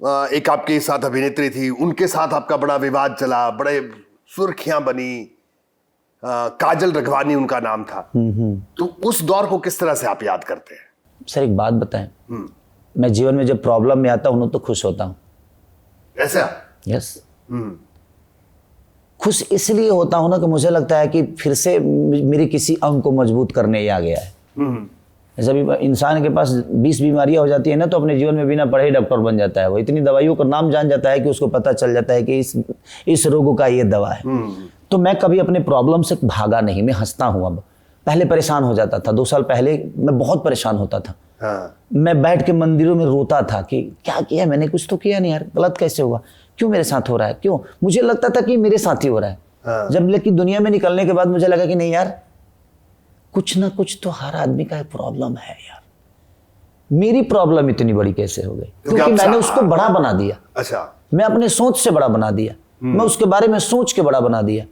एक आपके साथ अभिनेत्री थी, उनके साथ आपका बड़ा विवाद चला, बड़े सुर्खियां बनी, काजल रघवानी उनका नाम था। तो उस दौर को किस तरह से आप याद करते हैं? सर एक बात बताएं, मैं जीवन में जब प्रॉब्लम में आता हूं तो खुश होता हूं। ऐसा? यस। खुश इसलिए होता हूं ना कि मुझे लगता है कि फिर से मेरे किसी अंग को मजबूत करने ही आ गया है। जब इंसान के पास 20 बीमारियां हो जाती है ना, तो अपने जीवन में बिना पढ़े डॉक्टर बन जाता है। वो इतनी दवाइयों का नाम जान जाता है कि उसको पता चल जाता है कि इस रोग का ये दवा है। तो मैं कभी अपने प्रॉब्लम से भागा नहीं, मैं हंसता हूं। अब पहले परेशान हो जाता था, 2 साल पहले मैं बहुत परेशान होता था। मैं बैठ के मंदिरों में रोता था कि क्या किया मैंने, कुछ तो किया नहीं यार, गलत कैसे हुआ, क्यों मेरे साथ हो रहा है, क्यों। मुझे लगता था कि मेरे साथ ही हो रहा है। जब लेकिन दुनिया में निकलने के बाद मुझे लगा कि नहीं यार, कुछ ना कुछ तो हर आदमी का एक प्रॉब्लम है यार। मेरी प्रॉब्लम इतनी बड़ी कैसे हो गई? क्योंकि मैंने उसको बड़ा बना दिया। अच्छा। मैं अपने सोच से बड़ा बना दिया, मैं उसके बारे में सोच के बड़ा बना दिया।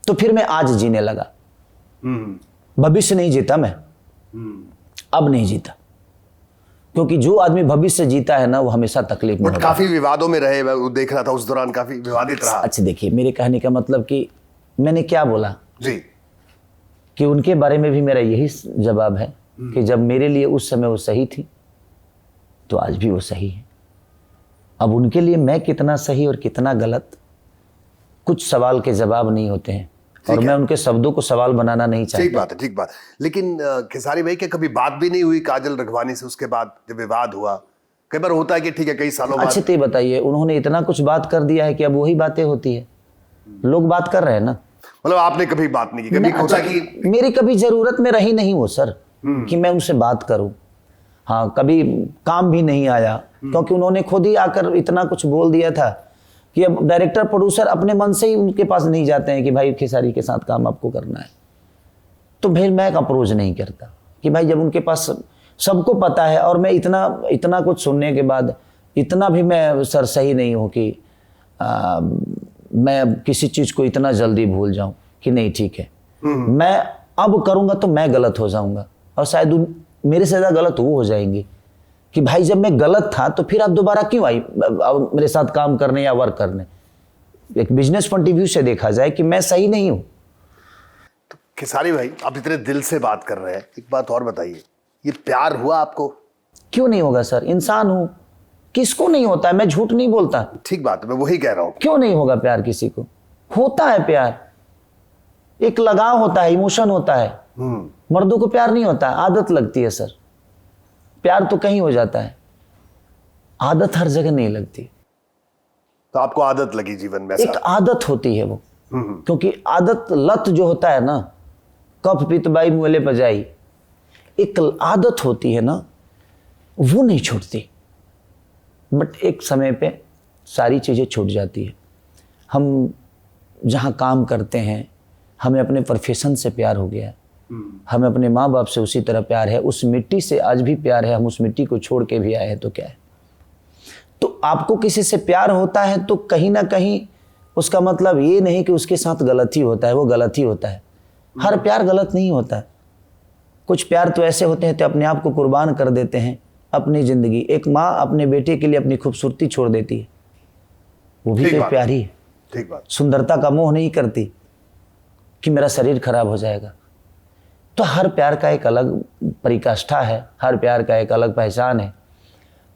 तो फिर मैं आज जीने लगा। भविष्य नहीं जीता मैं, अब नहीं जीता, क्योंकि जो आदमी भविष्य जीता है ना, वो हमेशा तकलीफ में होता है। काफी विवादों में रहे, मैं देख रहा था उस दौरान, काफी विवादित रहा। अच्छा देखिए, मेरे कहने का मतलब कि मैंने क्या बोला जी, कि उनके बारे में भी मेरा यही जवाब है कि जब मेरे लिए उस समय वो सही थी, तो आज भी वो सही है। अब उनके लिए मैं कितना सही और कितना गलत, कुछ सवाल के जवाब नहीं होते हैं, और मैं उनके शब्दों को सवाल बनाना नहीं चाहता। ठीक बात है, ठीक बात। लेकिन खेसारी भाई के कभी बात भी नहीं हुई काजल रघवानी से उसके बाद जब विवाद हुआ? कई बार होता है कि ठीक है, कई सालों बाद। अच्छे तो बताइए, उन्होंने इतना कुछ बात कर दिया है कि अब वही बातें होती है, लोग बात कर रहे हैं ना। मतलब आपने कभी बात नहीं की? कभी होता कि मेरी कभी जरूरत में रही नहीं वो सर, कि मैं उनसे बात करूं। हाँ, कभी काम भी नहीं आया, क्योंकि उन्होंने खुद ही आकर इतना कुछ बोल दिया था कि अब डायरेक्टर प्रोड्यूसर अपने मन से ही उनके पास नहीं जाते हैं कि भाई खेसारी के साथ काम आपको करना है। तो फिर मैं अप्रोच नहीं करता कि भाई, जब उनके पास सबको पता है, और मैं इतना कुछ सुनने के बाद इतना भी मैं सर सही नहीं हूँ कि मैं किसी चीज़ को इतना जल्दी भूल जाऊं कि नहीं ठीक है, मैं अब करूंगा तो मैं गलत हो जाऊंगा, और शायद मेरे से ज़्यादा गलत वो हो जाएंगे कि भाई जब मैं गलत था तो फिर आप दोबारा क्यों आई मेरे साथ काम करने या वर्क करने। एक बिजनेस पॉइंट ऑफ व्यू से देखा जाए कि मैं सही नहीं हूं। तो खेसारी भाई, आप इतने दिल से बात कर रहे हैं, एक बात और बताइए, ये प्यार हुआ आपको? क्यों नहीं होगा सर, इंसान हूं, किसको नहीं होता है, मैं झूठ नहीं बोलता। ठीक बात है, मैं वही कह रहा हूं। क्यों नहीं होगा प्यार, किसी को होता है प्यार, एक लगाव होता है, इमोशन होता है। मर्दों को प्यार नहीं होता है, आदत लगती है सर। प्यार तो कहीं हो जाता है, आदत हर जगह नहीं लगती। तो आपको आदत लगी जीवन में? एक आदत होती है वो, क्योंकि आदत, लत जो होता है ना, कफ पित्त बाई मुहले पजाई, एक आदत होती है ना, वो नहीं छूटती। बट एक समय पे सारी चीज़ें छूट जाती है। हम जहाँ काम करते हैं, हमें अपने प्रोफेशन से प्यार हो गया है, हमें अपने माँ बाप से उसी तरह प्यार है, उस मिट्टी से आज भी प्यार है, हम उस मिट्टी को छोड़ के भी आए हैं तो क्या है। तो आपको किसी से प्यार होता है तो कहीं ना कहीं उसका मतलब ये नहीं कि उसके साथ गलत ही होता है, वो गलत ही होता है। हर प्यार गलत नहीं होता है। कुछ प्यार तो ऐसे होते हैं तो अपने आप को कुर्बान कर देते हैं, अपनी ज़िंदगी। एक माँ अपने बेटे के लिए अपनी खूबसूरती छोड़ देती है, वो भी तो प्यार ही है। ठीक बात। सुंदरता का मोह नहीं करती कि मेरा शरीर खराब हो जाएगा। तो हर प्यार का एक अलग परिकाष्ठा है, हर प्यार का एक अलग पहचान है।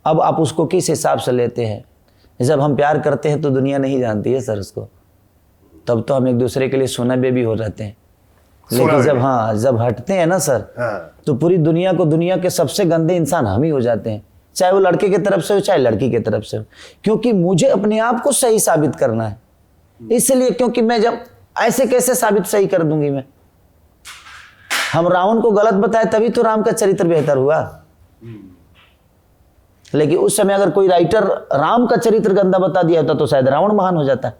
अब आप उसको किस हिसाब से लेते हैं। जब हम प्यार करते हैं तो दुनिया नहीं जानती है सर उसको, तब तो हम एक दूसरे के लिए सोना बेबी हो जाते हैं। लेकिन जब हटते हैं ना सर, तो पूरी दुनिया को, दुनिया के सबसे गंदे इंसान हम ही हो जाते हैं, चाहे वो लड़के की तरफ से हो चाहे लड़की की तरफ से हो। क्योंकि मुझे अपने आप को सही साबित करना है, इसलिए, क्योंकि मैं जब ऐसे कैसे साबित सही कर दूंगी मैं। हम रावण को गलत बताए तभी तो राम का चरित्र बेहतर हुआ। लेकिन उस समय अगर कोई राइटर राम का चरित्र गंदा बता दिया होता तो शायद रावण महान हो जाता।